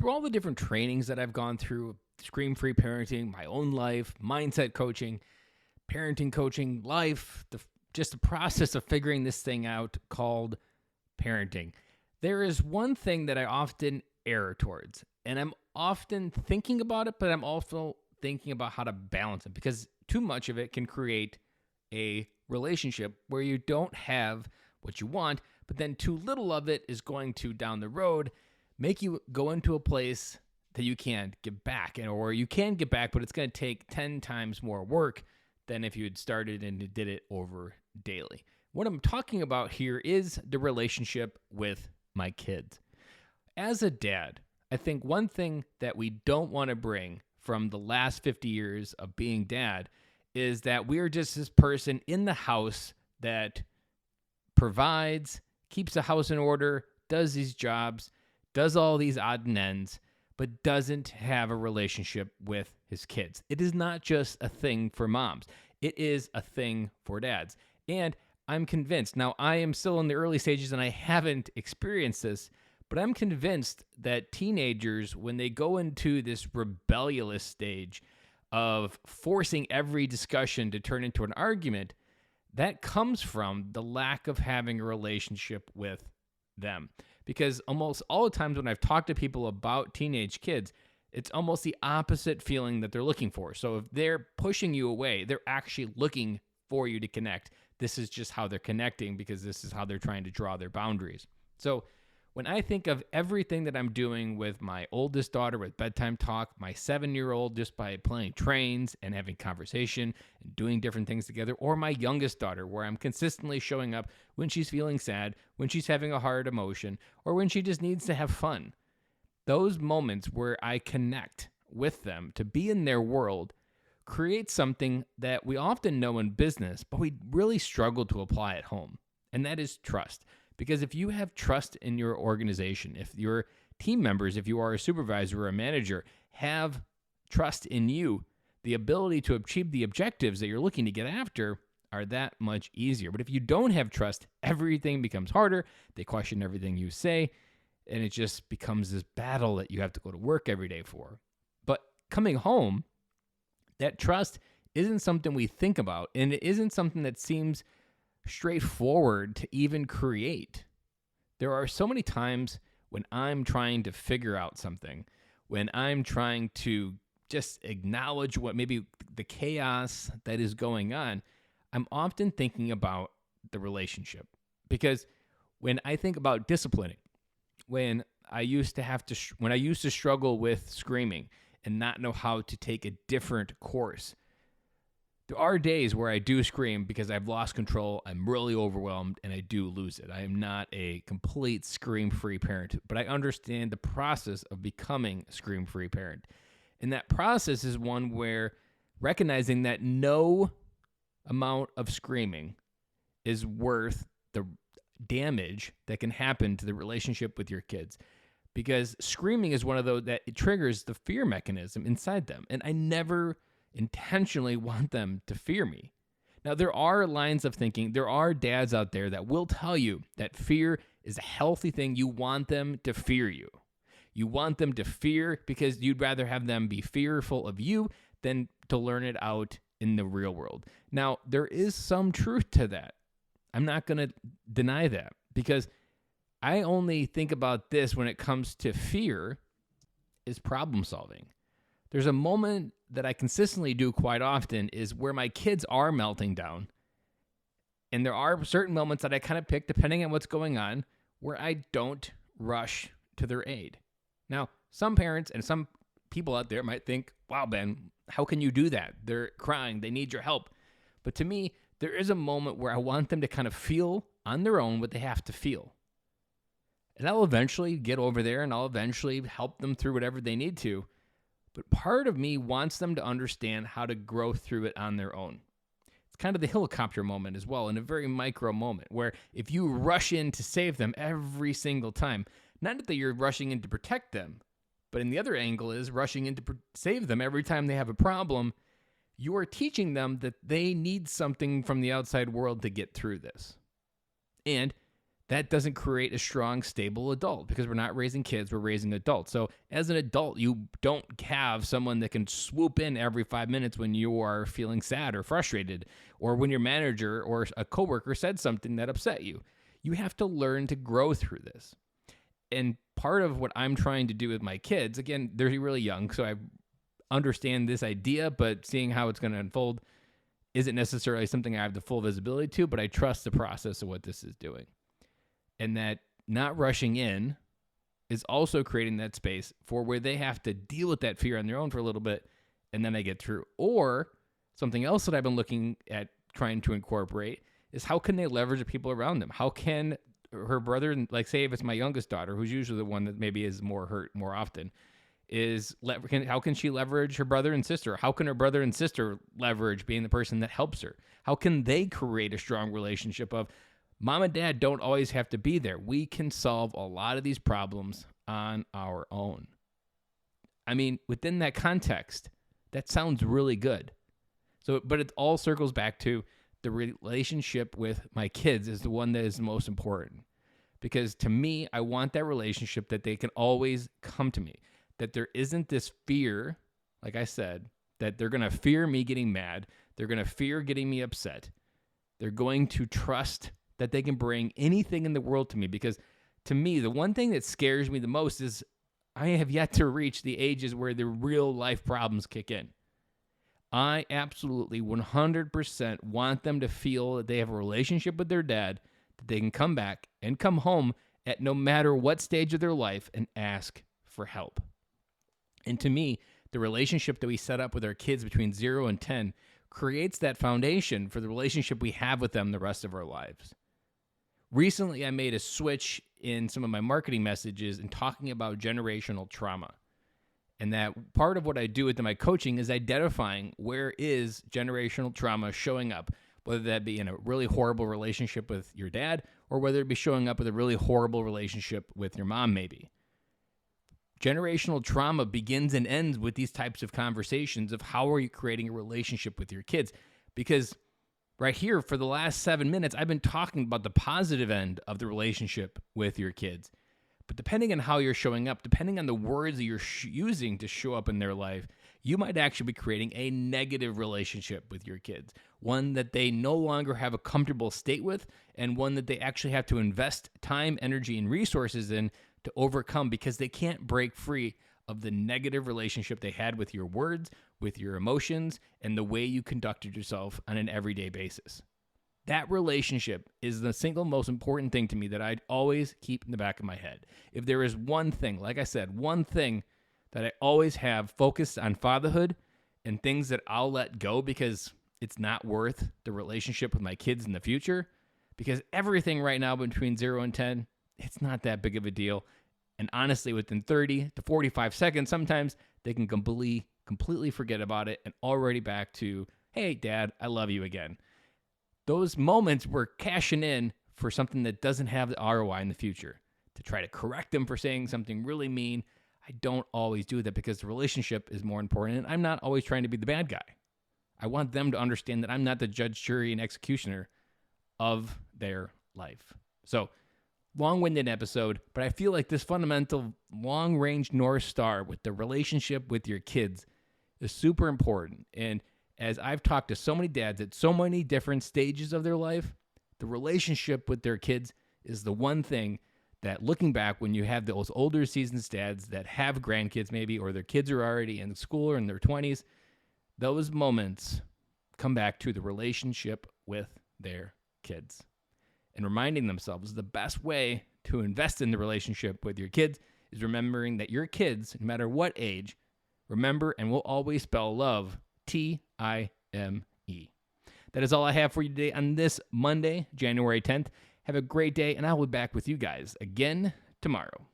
through all the different trainings that I've gone through, scream-free parenting, my own life, mindset coaching, parenting coaching, life, just the process of figuring this thing out called parenting, there is one thing that I often err towards, and I'm often thinking about it, but I'm also thinking about how to balance it, because too much of it can create a relationship where you don't have what you want, but then too little of it is going to, down the road, make you go into a place that you can't get back, or you can get back, but it's going to take 10 times more work than if you had started and did it over daily. What I'm talking about here is the relationship with my kids. As a dad, I think one thing that we don't want to bring from the last 50 years of being dad is that we're just this person in the house that provides, keeps the house in order, does these jobs, does all these odd and ends, but doesn't have a relationship with his kids. It is not just a thing for moms. It is a thing for dads. And I'm convinced, now I am still in the early stages and I haven't experienced this, but I'm convinced that teenagers, when they go into this rebellious stage of forcing every discussion to turn into an argument, that comes from the lack of having a relationship with them. Because almost all the times when I've talked to people about teenage kids, it's almost the opposite feeling that they're looking for. So if they're pushing you away, they're actually looking for you to connect. This is just how they're connecting, because this is how they're trying to draw their boundaries. So when I think of everything that I'm doing with my oldest daughter with bedtime talk, my 7-year-old just by playing trains and having conversation and doing different things together, or my youngest daughter where I'm consistently showing up when she's feeling sad, when she's having a hard emotion, or when she just needs to have fun. Those moments where I connect with them to be in their world create something that we often know in business, but we really struggle to apply at home, and that is trust. Because if you have trust in your organization, if your team members, if you are a supervisor or a manager, have trust in you, the ability to achieve the objectives that you're looking to get after are that much easier. But if you don't have trust, everything becomes harder. They question everything you say, and it just becomes this battle that you have to go to work every day for. But coming home, that trust isn't something we think about, and it isn't something that seems straightforward to even create. There are so many times when I'm trying to figure out something, when I'm trying to just acknowledge what maybe the chaos that is going on, I'm often thinking about the relationship. Because when I think about disciplining, when I used to struggle with screaming and not know how to take a different course, there are days where I do scream because I've lost control, I'm really overwhelmed, and I do lose it. I am not a complete scream-free parent, but I understand the process of becoming a scream-free parent. And that process is one where recognizing that no amount of screaming is worth the damage that can happen to the relationship with your kids. Because screaming is one of those that it triggers the fear mechanism inside them. And I never intentionally want them to fear me. Now, there are lines of thinking. There are dads out there that will tell you that fear is a healthy thing. You want them to fear you. You want them to fear because you'd rather have them be fearful of you than to learn it out in the real world. Now, there is some truth to that. I'm not going to deny that, because I only think about this when it comes to fear is problem solving. There's a moment that I consistently do quite often is where my kids are melting down. And there are certain moments that I kind of pick, depending on what's going on, where I don't rush to their aid. Now, some parents and some people out there might think, wow, Ben, how can you do that? They're crying. They need your help. But to me, there is a moment where I want them to kind of feel on their own what they have to feel. And I'll eventually get over there and I'll eventually help them through whatever they need to. But part of me wants them to understand how to grow through it on their own. It's kind of the helicopter moment as well, in a very micro moment, where if you rush in to save them every single time, not that you're rushing in to protect them, but in the other angle is rushing in to save them every time they have a problem, you are teaching them that they need something from the outside world to get through this. And that doesn't create a strong, stable adult because we're not raising kids, we're raising adults. So as an adult, you don't have someone that can swoop in every 5 minutes when you are feeling sad or frustrated, or when your manager or a coworker said something that upset you. You have to learn to grow through this. And part of what I'm trying to do with my kids, again, they're really young, so I understand this idea, but seeing how it's going to unfold isn't necessarily something I have the full visibility to, but I trust the process of what this is doing. And that not rushing in is also creating that space for where they have to deal with that fear on their own for a little bit, and then they get through. Or something else that I've been looking at trying to incorporate is how can they leverage the people around them? How can her brother, like say if it's my youngest daughter, who's usually the one that maybe is more hurt more often, how can she leverage her brother and sister? How can her brother and sister leverage being the person that helps her? How can they create a strong relationship of mom and dad don't always have to be there? We can solve a lot of these problems on our own. I mean, within that context, that sounds really good. So, but it all circles back to the relationship with my kids is the one that is the most important. Because to me, I want that relationship that they can always come to me. That there isn't this fear, like I said, that they're going to fear me getting mad. They're going to fear getting me upset. They're going to trust that they can bring anything in the world to me. Because to me, the one thing that scares me the most is I have yet to reach the ages where the real life problems kick in. I absolutely 100% want them to feel that they have a relationship with their dad, that they can come back and come home at no matter what stage of their life and ask for help. And to me, the relationship that we set up with our kids between 0 and 10 creates that foundation for the relationship we have with them the rest of our lives. Recently, I made a switch in some of my marketing messages and talking about generational trauma. And that part of what I do with my coaching is identifying where is generational trauma showing up, whether that be in a really horrible relationship with your dad or whether it be showing up with a really horrible relationship with your mom maybe. Generational trauma begins and ends with these types of conversations of how are you creating a relationship with your kids? Because right here for the last 7 minutes, I've been talking about the positive end of the relationship with your kids. But depending on how you're showing up, depending on the words that you're using to show up in their life, you might actually be creating a negative relationship with your kids, one that they no longer have a comfortable state with, and one that they actually have to invest time, energy, and resources in to overcome because they can't break free of the negative relationship they had with your words, with your emotions, and the way you conducted yourself on an everyday basis. That relationship is the single most important thing to me that I'd always keep in the back of my head. If there is one thing, like I said, one thing that I always have focused on fatherhood and things that I'll let go because it's not worth the relationship with my kids in the future, because everything right now between 0 and 10, it's not that big of a deal. And honestly, within 30 to 45 seconds, sometimes they can completely forget about it and already back to, hey, Dad, I love you again. Those moments we're cashing in for something that doesn't have the ROI in the future. To try to correct them for saying something really mean, I don't always do that because the relationship is more important, and I'm not always trying to be the bad guy. I want them to understand that I'm not the judge, jury, and executioner of their life. So, long-winded episode, but I feel like this fundamental long-range North Star with the relationship with your kids is super important. And as I've talked to so many dads at so many different stages of their life, the relationship with their kids is the one thing that looking back when you have those older seasoned dads that have grandkids maybe, or their kids are already in school or in their 20s, those moments come back to the relationship with their kids. And reminding themselves the best way to invest in the relationship with your kids is remembering that your kids, no matter what age, remember and will always spell love, Time. That is all I have for you today on this Monday, January 10th. Have a great day, and I'll be back with you guys again tomorrow.